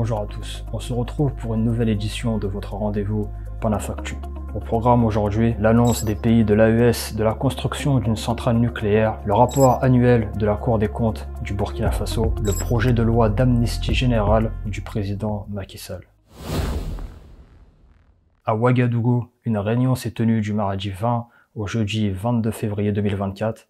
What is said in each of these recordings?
bonjour à tous. On se retrouve pour une nouvelle édition de votre rendez-vous Panafactu. Au programme aujourd'hui, l'annonce des pays de l'AES de la construction d'une centrale nucléaire, le rapport annuel de la Cour des comptes du Burkina Faso, le projet de loi d'amnistie générale du président Macky Sall. À Ouagadougou, une réunion s'est tenue du mardi 20 au jeudi 22 février 2024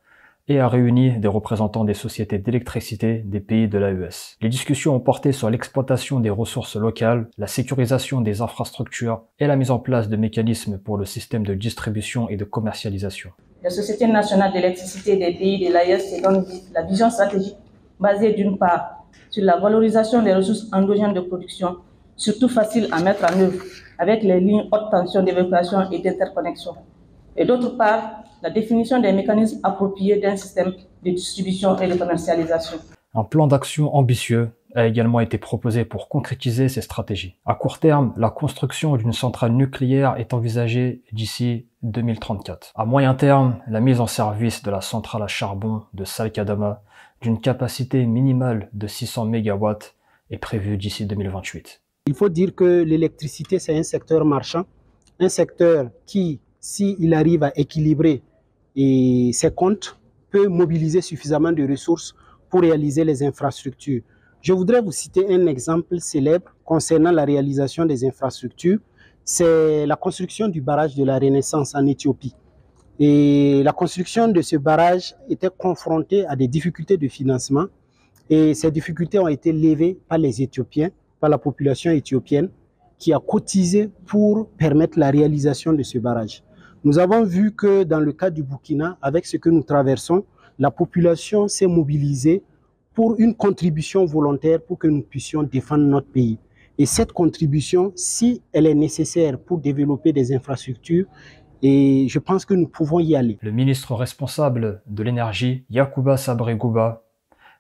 et a réuni des représentants des sociétés d'électricité des pays de l'AES. Les discussions ont porté sur l'exploitation des ressources locales, la sécurisation des infrastructures et la mise en place de mécanismes pour le système de distribution et de commercialisation. La Société nationale d'électricité des pays de l'AES se donne la vision stratégique basée d'une part sur la valorisation des ressources endogènes de production, surtout facile à mettre en œuvre avec les lignes haute tension d'évacuation et d'interconnexion, et d'autre part la définition des mécanismes appropriés d'un système de distribution et de commercialisation. Un plan d'action ambitieux a également été proposé pour concrétiser ces stratégies. À court terme, la construction d'une centrale nucléaire est envisagée d'ici 2034. À moyen terme, la mise en service de la centrale à charbon de Salkadama d'une capacité minimale de 600 MW est prévue d'ici 2028. Il faut dire que l'électricité, c'est un secteur marchand, un secteur qui, s'il arrive à équilibrer ses comptes, peut mobiliser suffisamment de ressources pour réaliser les infrastructures. Je voudrais vous citer un exemple célèbre concernant la réalisation des infrastructures. C'est la construction du barrage de la Renaissance en Éthiopie. Et la construction de ce barrage était confrontée à des difficultés de financement. Et ces difficultés ont été levées par les Éthiopiens, par la population éthiopienne, qui a cotisé pour permettre la réalisation de ce barrage. Nous avons vu que dans le cas du Burkina, avec ce que nous traversons, la population s'est mobilisée pour une contribution volontaire pour que nous puissions défendre notre pays. Et cette contribution, si elle est nécessaire pour développer des infrastructures, et je pense que nous pouvons y aller. Le ministre responsable de l'énergie, Yacouba Sabré-Gouba,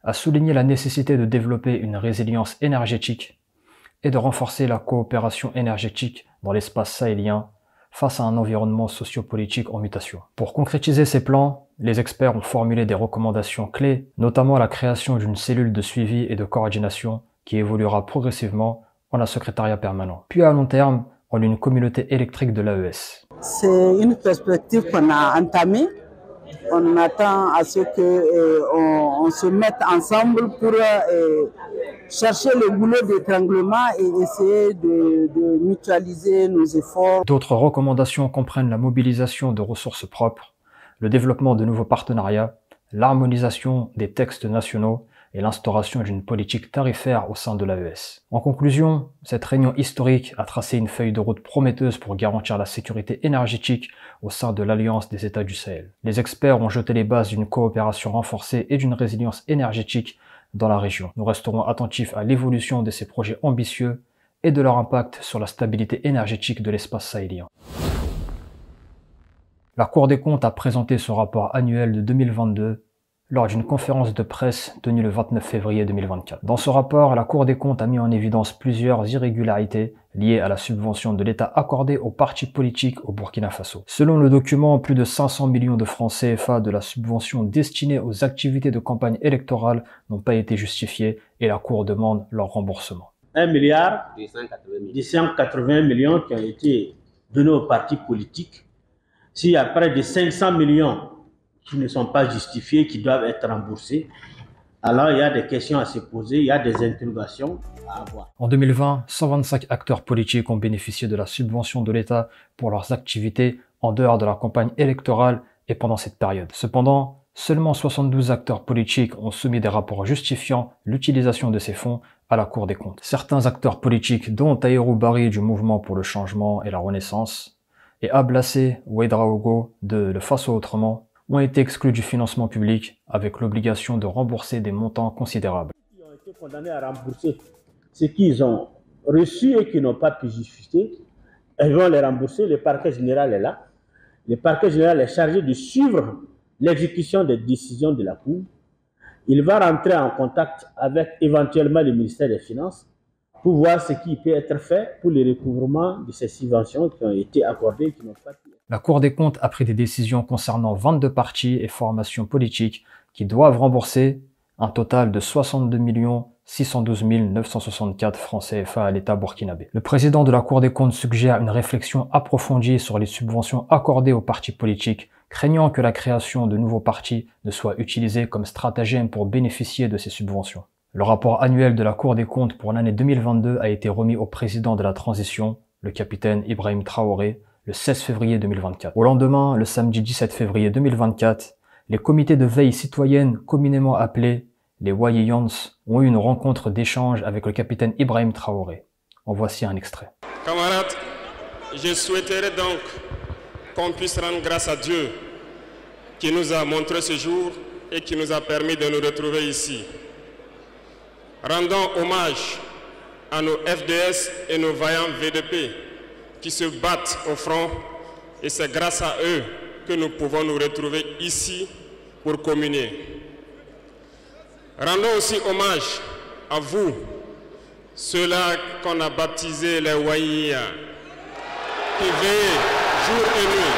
a souligné la nécessité de développer une résilience énergétique et de renforcer la coopération énergétique dans l'espace sahélien face à un environnement sociopolitique en mutation. Pour concrétiser ces plans, les experts ont formulé des recommandations clés, notamment la création d'une cellule de suivi et de coordination qui évoluera progressivement en un secrétariat permanent. Puis à long terme, en une communauté électrique de l'AES. C'est une perspective qu'on a entamée. On attend à ce qu'on se mette ensemble pour chercher le goulot d'étranglement et essayer de mutualiser nos efforts. D'autres recommandations comprennent la mobilisation de ressources propres, le développement de nouveaux partenariats, l'harmonisation des textes nationaux et l'instauration d'une politique tarifaire au sein de l'AES. En conclusion, cette réunion historique a tracé une feuille de route prometteuse pour garantir la sécurité énergétique au sein de l'Alliance des États du Sahel. Les experts ont jeté les bases d'une coopération renforcée et d'une résilience énergétique dans la région. Nous resterons attentifs à l'évolution de ces projets ambitieux et de leur impact sur la stabilité énergétique de l'espace sahélien. La Cour des comptes a présenté son rapport annuel de 2022 lors d'une conférence de presse tenue le 29 février 2024. Dans ce rapport, la Cour des comptes a mis en évidence plusieurs irrégularités liées à la subvention de l'État accordée aux partis politiques au Burkina Faso. Selon le document, plus de 500 millions de francs CFA de la subvention destinée aux activités de campagne électorale n'ont pas été justifiés et la Cour demande leur remboursement. 1 milliard 280 millions qui ont été donnés aux partis politiques. S'il y a près de 500 millions qui ne sont pas justifiés, qui doivent être remboursés, alors il y a des questions à se poser, il y a des interrogations à avoir. En 2020, 125 acteurs politiques ont bénéficié de la subvention de l'État pour leurs activités en dehors de la campagne électorale et pendant cette période. Cependant, seulement 72 acteurs politiques ont soumis des rapports justifiant l'utilisation de ces fonds à la Cour des comptes. Certains acteurs politiques, dont Tahirou Barry du Mouvement pour le changement et la renaissance, et Ablassé Ouedraogo de Le Faso Autrement, ont été exclus du financement public avec l'obligation de rembourser des montants considérables. Ils ont été condamnés à rembourser ce qu'ils ont reçu et qui n'ont pas pu justifier. Ils vont les rembourser, le parquet général est là. Le parquet général est chargé de suivre l'exécution des décisions de la Cour. Il va rentrer en contact avec éventuellement le ministère des Finances pour voir ce qui peut être fait pour le recouvrement de ces subventions qui ont été accordées et qui n'ont pas pu. La Cour des comptes a pris des décisions concernant 22 partis et formations politiques qui doivent rembourser un total de 62 612 964 francs CFA à l'État burkinabé. Le président de la Cour des comptes suggère une réflexion approfondie sur les subventions accordées aux partis politiques, craignant que la création de nouveaux partis ne soit utilisée comme stratagème pour bénéficier de ces subventions. Le rapport annuel de la Cour des comptes pour l'année 2022 a été remis au président de la transition, le capitaine Ibrahim Traoré, le 16 février 2024. Au lendemain, le samedi 17 février 2024, les comités de veille citoyenne communément appelés les Wayiyans ont eu une rencontre d'échange avec le capitaine Ibrahim Traoré. En voici un extrait. Camarades, je souhaiterais donc qu'on puisse rendre grâce à Dieu qui nous a montré ce jour et qui nous a permis de nous retrouver ici. Rendons hommage à nos FDS et nos vaillants VDP qui se battent au front et c'est grâce à eux que nous pouvons nous retrouver ici pour communier. Rendons aussi hommage à vous, ceux-là qu'on a baptisés les Waïya, qui veillent jour et nuit.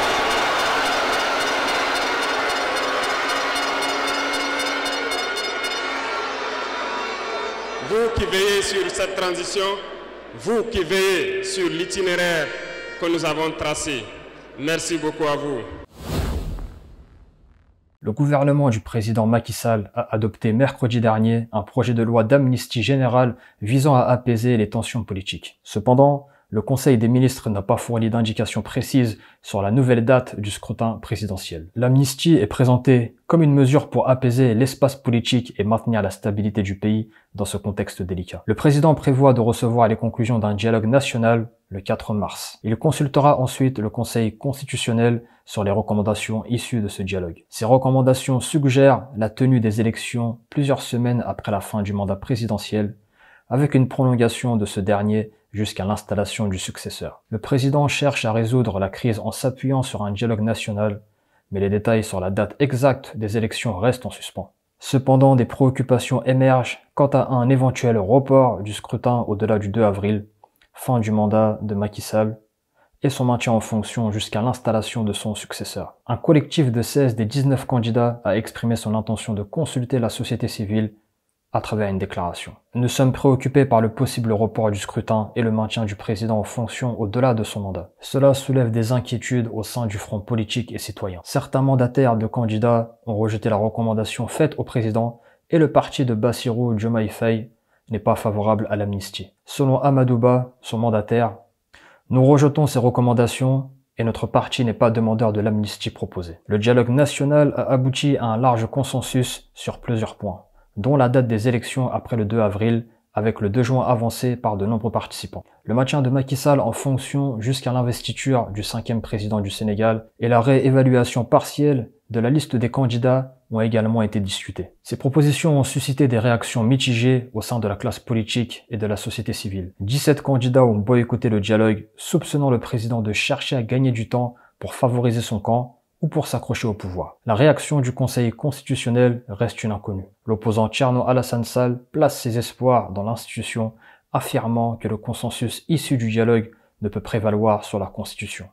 Vous qui veillez sur cette transition, vous qui veillez sur l'itinéraire que nous avons tracé, merci beaucoup à vous. Le gouvernement du président Macky Sall a adopté mercredi dernier un projet de loi d'amnistie générale visant à apaiser les tensions politiques. Cependant, le Conseil des ministres n'a pas fourni d'indications précises sur la nouvelle date du scrutin présidentiel. L'amnistie est présentée comme une mesure pour apaiser l'espace politique et maintenir la stabilité du pays dans ce contexte délicat. Le président prévoit de recevoir les conclusions d'un dialogue national le 4 mars. Il consultera ensuite le Conseil constitutionnel sur les recommandations issues de ce dialogue. Ces recommandations suggèrent la tenue des élections plusieurs semaines après la fin du mandat présidentiel, avec une prolongation de ce dernier jusqu'à l'installation du successeur. Le président cherche à résoudre la crise en s'appuyant sur un dialogue national, mais les détails sur la date exacte des élections restent en suspens. Cependant, des préoccupations émergent quant à un éventuel report du scrutin au-delà du 2 avril, fin du mandat de Macky Sall, et son maintien en fonction jusqu'à l'installation de son successeur. Un collectif de 16 des 19 candidats a exprimé son intention de consulter la société civile à travers une déclaration. Nous sommes préoccupés par le possible report du scrutin et le maintien du président en fonction au-delà de son mandat. Cela soulève des inquiétudes au sein du front politique et citoyen. Certains mandataires de candidats ont rejeté la recommandation faite au président et le parti de Bassirou Diomaye Faye n'est pas favorable à l'amnistie. Selon Amadou Ba, son mandataire, nous rejetons ces recommandations et notre parti n'est pas demandeur de l'amnistie proposée. Le dialogue national a abouti à un large consensus sur plusieurs points, dont la date des élections après le 2 avril, avec le 2 juin avancé par de nombreux participants. Le maintien de Macky Sall en fonction jusqu'à l'investiture du 5e président du Sénégal et la réévaluation partielle de la liste des candidats ont également été discutées. Ces propositions ont suscité des réactions mitigées au sein de la classe politique et de la société civile. 17 candidats ont boycotté le dialogue, soupçonnant le président de chercher à gagner du temps pour favoriser son camp ou pour s'accrocher au pouvoir. La réaction du Conseil constitutionnel reste une inconnue. L'opposant Thierno Alassane Sall place ses espoirs dans l'institution, affirmant que le consensus issu du dialogue ne peut prévaloir sur la Constitution.